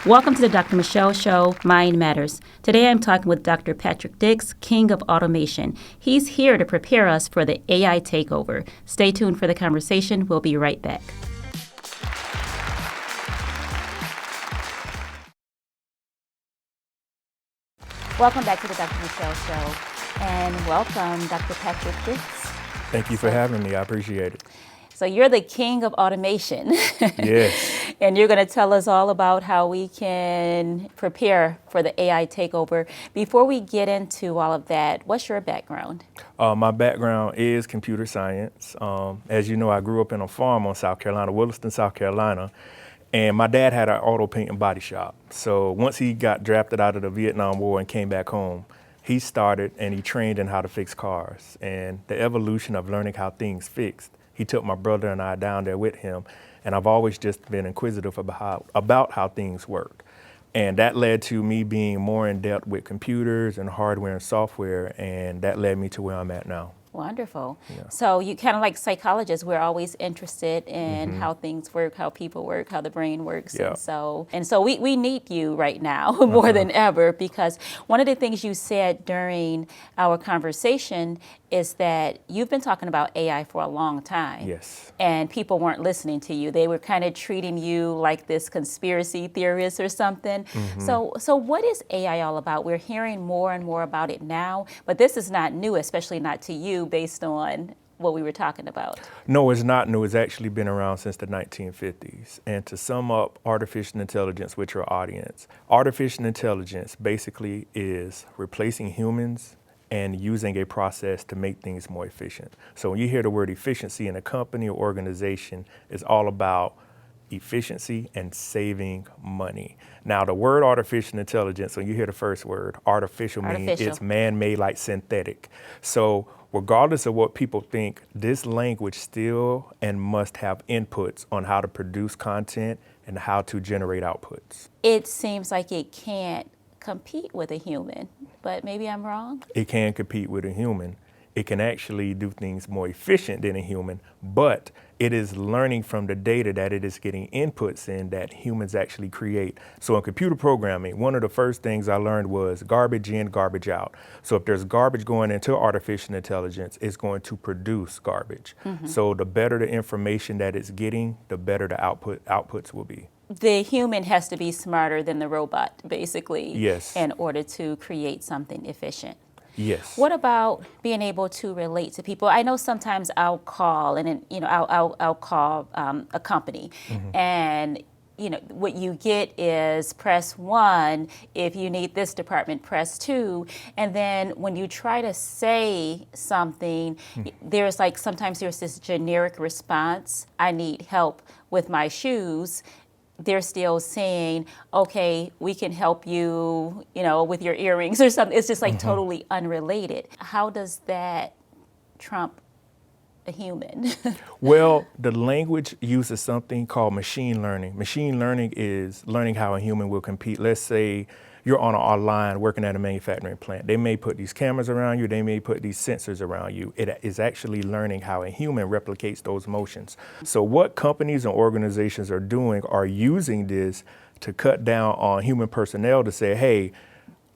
Welcome to the Dr. Michele Show, Mind Matters. Today I'm talking with Dr. Patrick Dix, King of Automation. He's here to prepare us for the AI takeover. Stay tuned for the conversation. We'll be right back. Welcome back to the Dr. Michele Show, and welcome Dr. Patrick Dix. Thank you for having me. I appreciate it. So you're the king of automation. Yes. And you're going to tell us all about how we can prepare for the AI takeover. Before we get into all of that, what's your background? My background is computer science. As you know, I grew up in a farm on South Carolina, Williston, South Carolina. And my dad had an auto paint and body shop. So once he got drafted out of the Vietnam War and came back home, he started and he trained in how to fix cars. And the evolution of learning how things fixed, he took my brother and I down there with him. And I've always just been inquisitive about how things work. And that led to me being more in depth with computers and hardware and software. And that led me to where I'm at now. Wonderful. Yeah. So you kind of like psychologists, we're always interested in how things work, how people work, how the brain works. Yeah. And so we need you right now more than ever, because one of the things you said during our conversation is that you've been talking about AI for a long time. Yes. And people weren't listening to you. They were kind of treating you like this conspiracy theorist or something. So what is AI all about? We're hearing more and more about it now, but this is not new, especially not to you, based on what we were talking about. No, it's not new. It's actually been around since the 1950s. And to sum up artificial intelligence with your audience, artificial intelligence basically is replacing humans and using a process to make things more efficient. So when you hear the word efficiency in a company or organization, it's all about efficiency and saving money. Now, the word artificial intelligence, when you hear the first word, artificial means it's man-made, like synthetic. So regardless of what people think, this language still and must have inputs on how to produce content and how to generate outputs. It seems like it can't compete with a human, but maybe I'm wrong? It can compete with a human. It can actually do things more efficient than a human, but it is learning from the data that it is getting inputs in that humans actually create. So in computer programming, one of the first things I learned was garbage in, garbage out. So if there's garbage going into artificial intelligence, it's going to produce garbage. So the better the information that it's getting, the better the outputs will be. The human has to be smarter than the robot, basically, Yes. in order to create something efficient. Yes. What about being able to relate to people? I know sometimes I'll call and I'll call a company, and what you get is press 1 if you need this department, press 2, and then when you try to say something, there's like sometimes there's this generic response. I need help with my shoes. They're still saying, okay, we can help you, with your earrings or something. It's just like totally unrelated. How does that trump a human? Well, the language uses something called machine learning. Machine learning is learning how a human will compete. Let's say you're on a line working at a manufacturing plant. They may put these cameras around you, they may put these sensors around you. It is actually learning how a human replicates those motions. So what companies and organizations are doing are using this to cut down on human personnel to say, hey,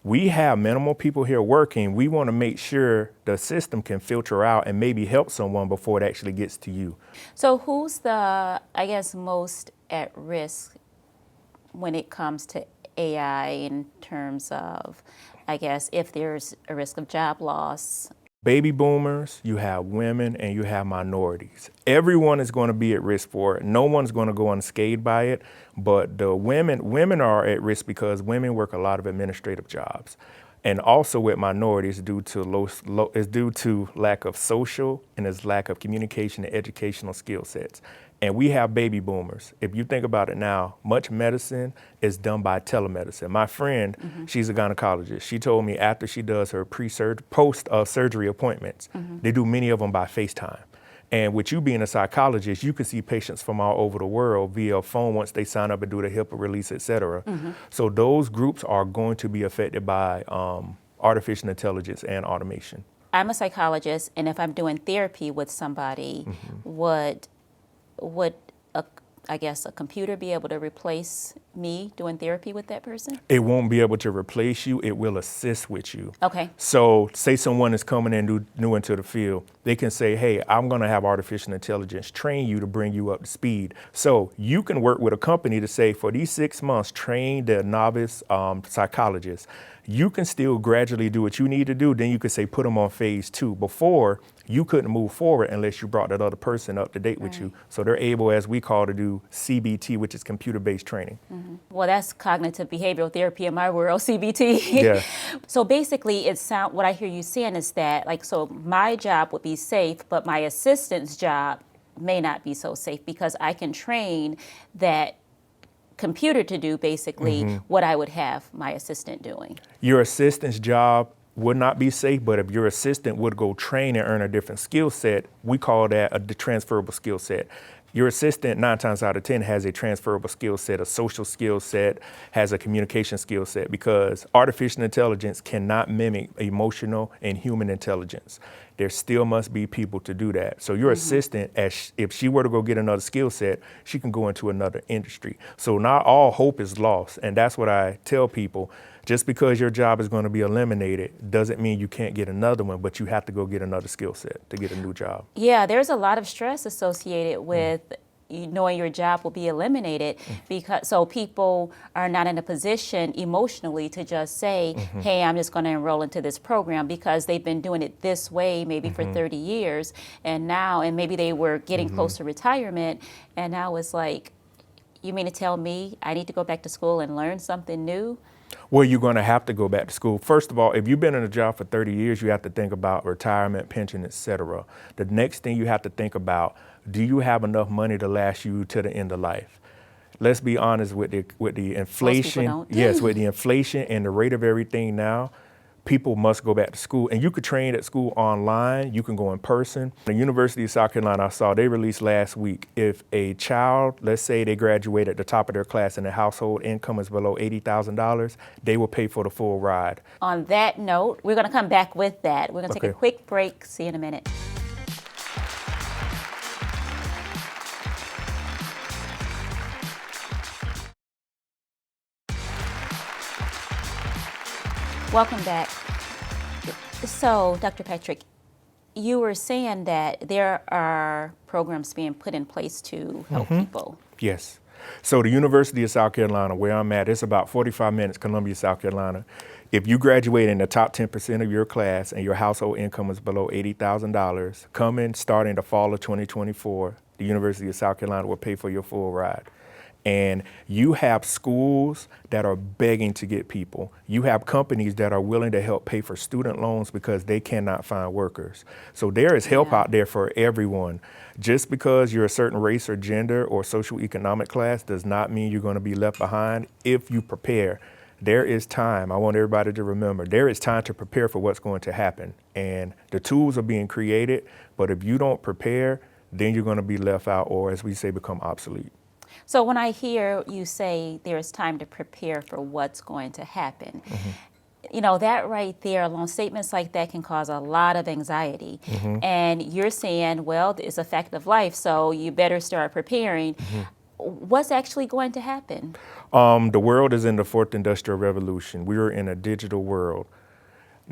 we have minimal people here working. We want to make sure the system can filter out and maybe help someone before it actually gets to you. So who's the, most at risk when it comes to AI in terms of, if there's a risk of job loss? Baby boomers, you have women, and you have minorities. Everyone is going to be at risk for it. No one's going to go unscathed by it, but the women are at risk because women work a lot of administrative jobs. And also with minorities, due to lack of social and its lack of communication and educational skill sets. And we have baby boomers. If you think about it now, much medicine is done by telemedicine. My friend, she's a gynecologist. She told me after she does her post-surgery appointments, they do many of them by FaceTime. And with you being a psychologist, you can see patients from all over the world via phone once they sign up and do the HIPAA release, et cetera. So those groups are going to be affected by artificial intelligence and automation. I'm a psychologist, and if I'm doing therapy with somebody, would a I guess, a computer be able to replace me doing therapy with that person? It won't be able to replace you. It will assist with you. Okay. So say someone is coming in new into the field. They can say, hey, I'm going to have artificial intelligence train you to bring you up to speed. So you can work with a company to say, for these 6 months, train the novice psychologist. You can still gradually do what you need to do. Then you could say, put them on phase 2. Before, you couldn't move forward unless you brought that other person up to date with you. So they're able, as we call, to do CBT, which is computer-based training. Well, that's cognitive behavioral therapy in my world, CBT. Yeah. So basically, what I hear you saying is that, like, so my job would be safe, but my assistant's job may not be so safe because I can train that computer to do basically what I would have my assistant doing. Your assistant's job would not be safe, but if your assistant would go train and earn a different skill set, we call that a transferable skill set. Your assistant, 9 times out of 10, has a transferable skill set, a social skill set, has a communication skill set, because artificial intelligence cannot mimic emotional and human intelligence. There still must be people to do that. So your assistant, if she were to go get another skill set, she can go into another industry. So not all hope is lost. And that's what I tell people. Just because your job is going to be eliminated doesn't mean you can't get another one, but you have to go get another skill set to get a new job. Yeah, there's a lot of stress associated with knowing your job will be eliminated, because so people are not in a position emotionally to just say, hey, I'm just going to enroll into this program, because they've been doing it this way maybe for 30 years, and maybe they were getting close to retirement, and now it's like, you mean to tell me I need to go back to school and learn something new? Well, you're going to have to go back to school. First of all, if you've been in a job for 30 years, you have to think about retirement, pension, et cetera. The next thing you have to think about, do you have enough money to last you to the end of life? Let's be honest with the inflation. Most people don't. Yes, with the inflation and the rate of everything now, people must go back to school. And you could train at school online. You can go in person. The University of South Carolina, I saw they released last week, if a child, let's say they graduate at the top of their class and their household income is below $80,000, they will pay for the full ride. On that note, we're going to come back with that. We're going to take a Okay. quick break. See you in a minute. Welcome back. So, Dr. Patrick, you were saying that there are programs being put in place to help people. Yes. So the University of South Carolina, where I'm at, it's about 45 minutes, Columbia, South Carolina. If you graduate in the top 10% of your class and your household income is below $80,000, coming starting the fall of 2024, the University of South Carolina will pay for your full ride. And you have schools that are begging to get people. You have companies that are willing to help pay for student loans because they cannot find workers. So there is help out there for everyone. Just because you're a certain race or gender or social economic class does not mean you're going to be left behind if you prepare. There is time. I want everybody to remember, there is time to prepare for what's going to happen. And the tools are being created, but if you don't prepare, then you're going to be left out, or as we say, become obsolete. So when I hear you say there is time to prepare for what's going to happen, you know, that right there alone, statements like that can cause a lot of anxiety. And you're saying, well, it's a fact of life, so you better start preparing. What's actually going to happen? The world is in the 4th Industrial Revolution. We are in a digital world.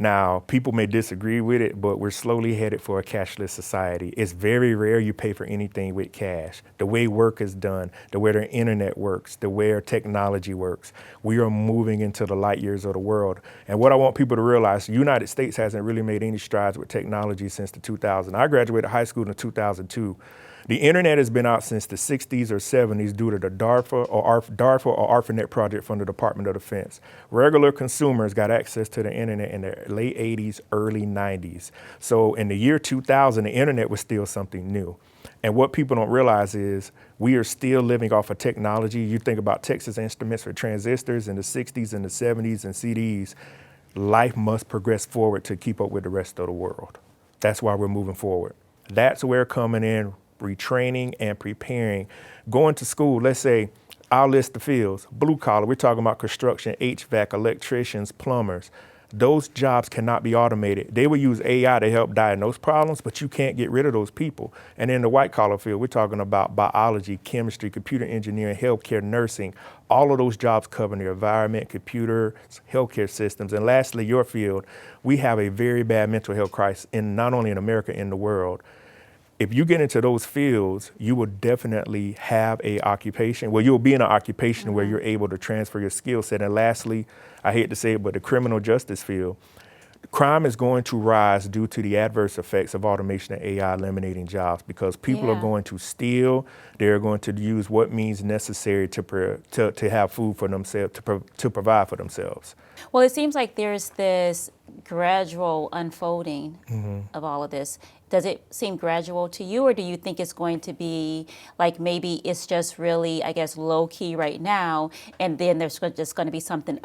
Now, people may disagree with it, but we're slowly headed for a cashless society. It's very rare you pay for anything with cash. The way work is done, the way the internet works, the way our technology works, we are moving into the light years of the world. And what I want people to realize, the United States hasn't really made any strides with technology since the 2000s. I graduated high school in 2002. The internet has been out since the 60s or 70s due to the DARPA or ARPANET project from the Department of Defense. Regular consumers got access to the internet in the late 80s, early 90s. So in the year 2000, the internet was still something new. And what people don't realize is we are still living off of technology. You think about Texas Instruments for transistors in the 60s and the 70s and CDs. Life must progress forward to keep up with the rest of the world. That's why we're moving forward. That's where coming in, retraining and preparing, going to school. Let's say I'll list the fields, blue collar, we're talking about construction, HVAC, electricians, plumbers, those jobs cannot be automated. They will use AI to help diagnose problems, but you can't get rid of those people. And in the white collar field, we're talking about biology, chemistry, computer engineering, healthcare, nursing. All of those jobs cover the environment, computers, healthcare systems. And lastly, your field, we have a very bad mental health crisis not only in America, in the world. If you get into those fields, you will definitely have a occupation. Well, you'll be in an occupation where you're able to transfer your skill set. And lastly, I hate to say it, but the criminal justice field, crime is going to rise due to the adverse effects of automation and AI eliminating jobs, because people are going to steal. They're going to use what means necessary to have food for themselves, to provide for themselves. Well, it seems like there's this gradual unfolding of all of this. Does it seem gradual to you, or do you think it's going to be like maybe it's just really, I guess, low key right now, and then there's just going to be something